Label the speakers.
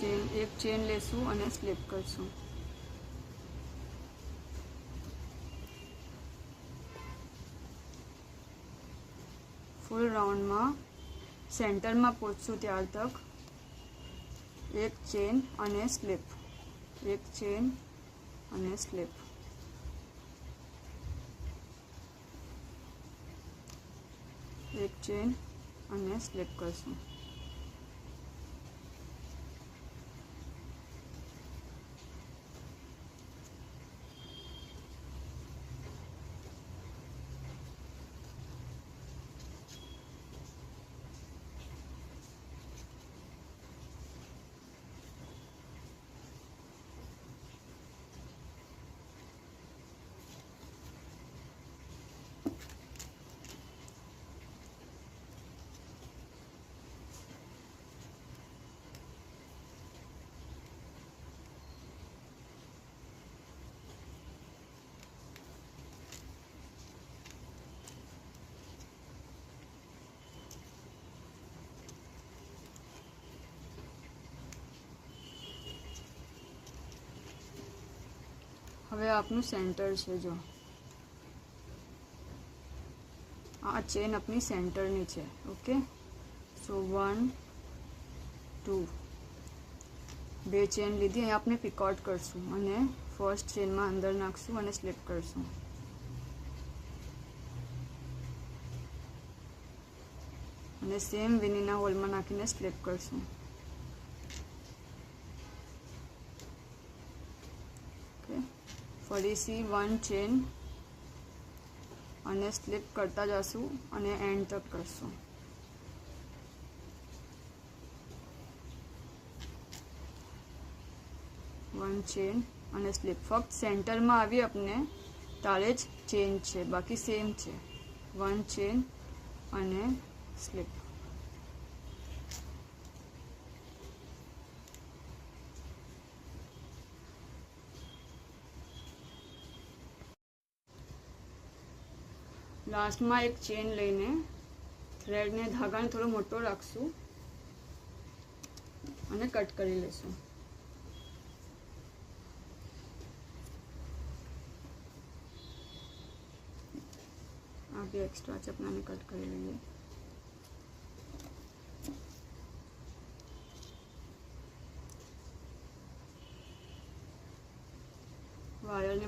Speaker 1: एक चेन लेशू और स्लिप करशू। फूल राउंड में सेंटर में पहुंचू त्यार तक एक चेन और स्लिप, एक चेन और स्लिप। एक चेन और स्लिप करशू। हवे आपनु सेंटर है, जो आ चेन अपनी सेंटर नी है। ओके, सो 1 2 बे चेन लीधी। अहीं आपने पिकआउट करशू और फर्स्ट चेन में अंदर नाखशू और स्लिप करशू। और सेम विनीना होल में नाखीने स्लिप करशू। फरीसी 1 चेन और स्लिप करता जाशू और एंड तक करशू। वन चेन और स्लिप। फक्त सेंटर में आवी अपने तारे ज चेन है, बाकी सेम है। 1 चेन और स्लिप। लास्ट में एक चेन लईने थ्रेड ने धागा ने थोड़ो मोटो राखशू और कट करी लेशू। आ भी एक्स्ट्रा है, अपना ने कट करी लीजिए। वायर ने